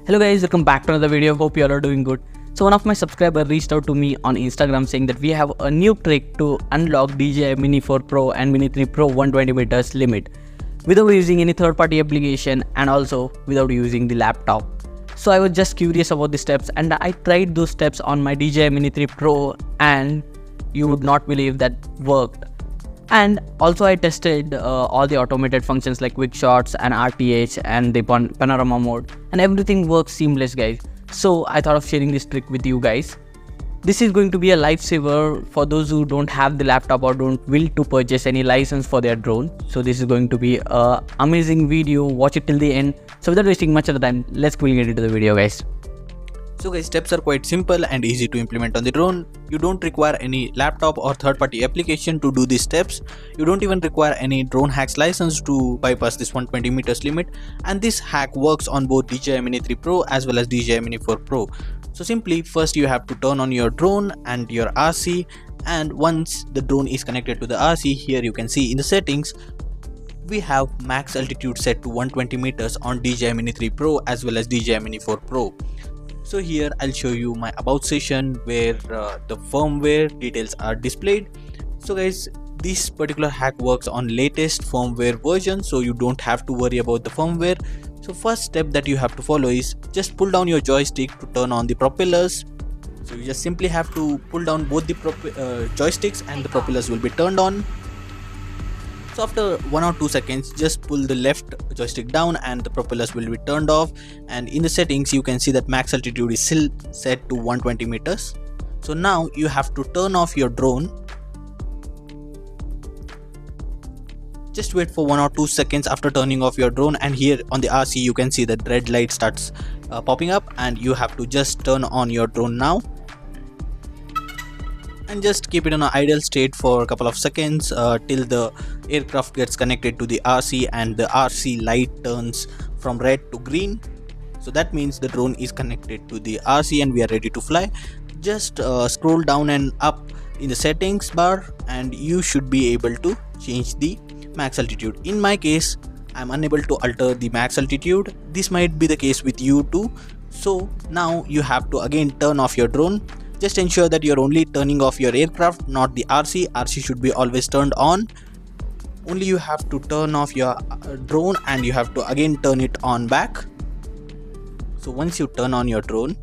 Hello guys, welcome back to another video. Hope you all are doing good. So one of my subscribers reached out to me on Instagram saying that we have a new trick to unlock DJI Mini 4 Pro and Mini 3 Pro 120 meters limit without using any third-party application and also without using the laptop. So I was just curious about the steps and I tried those steps on my DJI Mini 3 Pro and you would not believe that worked. And also I tested all the automated functions like quick shots and RTH and the panorama mode, and everything works seamless, guys. So I thought of sharing this trick with you guys. This is going to be a lifesaver for those who don't have the laptop or don't will to purchase any license for their drone. So this is going to be a amazing video. Watch it till the end. So without wasting much of the time, let's quickly get into the video, guys. So guys, steps are quite simple and easy to implement on the drone. You don't require any laptop or third-party application to do these steps. You don't even require any Dronehacks license to bypass this 120 meters limit, and this hack works on both DJI Mini 3 Pro as well as DJI Mini 4 Pro. So simply first you have to turn on your drone and your RC, and once the drone is connected to the RC, here you can see in the settings we have max altitude set to 120 meters on DJI Mini 3 Pro as well as DJI Mini 4 Pro. So here I'll show you my about session where the firmware details are displayed. So guys, this particular hack works on latest firmware version, so you don't have to worry about the firmware. So first step that you have to follow is just pull down your joystick to turn on the propellers. So you just simply have to pull down both the joysticks and the propellers will be turned on. So after 1 or 2 seconds, just pull the left joystick down and the propellers will be turned off, and in the settings you can see that max altitude is still set to 120 meters. So now you have to turn off your drone. Just wait for 1 or 2 seconds after turning off your drone, and here on the RC you can see that red light starts popping up, and you have to just turn on your drone now. And just keep it in an idle state for a couple of seconds till the aircraft gets connected to the RC and the RC light turns from red to green. So that means the drone is connected to the RC and we are ready to fly. Just scroll down and up in the settings bar and you should be able to change the max altitude. In my case, I'm unable to alter the max altitude. This might be the case with you too. So now you have to again turn off your drone. Just ensure that you're only turning off your aircraft, not the RC. RC should be always turned on. Only you have to turn off your drone and you have to again turn it on back. So once you turn on your drone,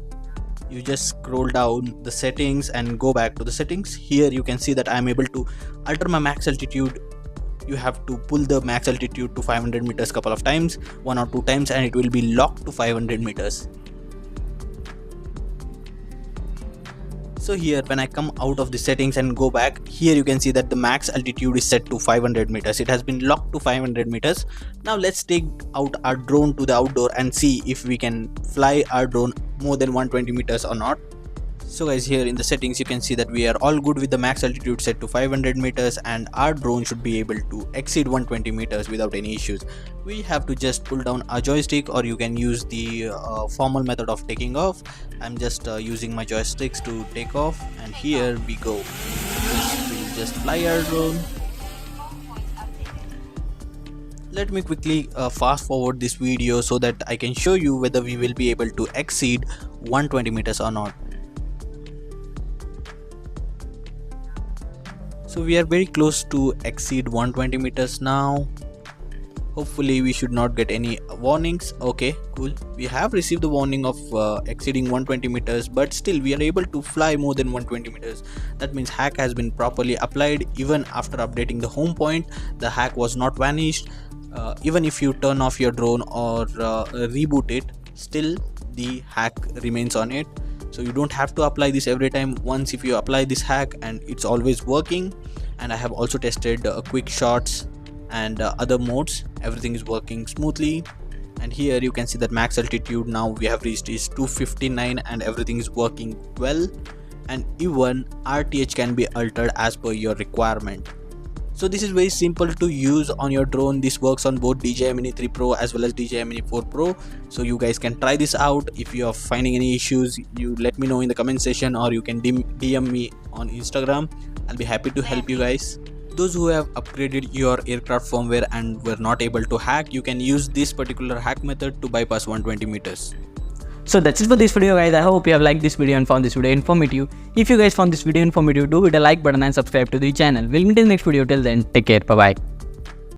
you just scroll down the settings and go back to the settings. Here you can see that I'm able to alter my max altitude. You have to pull the max altitude to 500 meters couple of times, 1 or 2 times, and it will be locked to 500 meters. So here when I come out of the settings and go back, here you can see that the max altitude is set to 500 meters. It has been locked to 500 meters. Now let's take out our drone to the outdoor and see if we can fly our drone more than 120 meters or not. So guys, here in the settings you can see that we are all good with the max altitude set to 500 meters and our drone should be able to exceed 120 meters without any issues. We have to just pull down our joystick, or you can use the formal method of taking off. I'm just using my joysticks to take off, and here we go. We'll just fly our drone. Let me quickly fast forward this video so that I can show you whether we will be able to exceed 120 meters or not. So we are very close to exceed 120 meters now. Hopefully we should not get any warnings. Okay, cool. We have received the warning of exceeding 120 meters, but still we are able to fly more than 120 meters. That means hack has been properly applied. Even after updating the home point, the hack was not vanished. Even if you turn off your drone or reboot it, still the hack remains on it. So you don't have to apply this every time. Once if you apply this hack, and it's always working. And I have also tested quick shots and other modes. Everything is working smoothly. And here you can see that max altitude now we have reached is 259 and everything is working well. And even RTH can be altered as per your requirement. So this is very simple to use on your drone. This works on both DJI Mini 3 Pro as well as DJI Mini 4 Pro. So you guys can try this out. If you are finding any issues, you let me know in the comment section, or you can DM me on Instagram. I'll be happy to help you guys. Those who have upgraded your aircraft firmware and were not able to hack, you can use this particular hack method to bypass 120 meters. So that's it for this video guys. I hope you have liked this video and found this video informative. If you guys found this video informative, do hit a like button and subscribe to the channel. We'll meet in the next video. Till then, take care. Bye bye.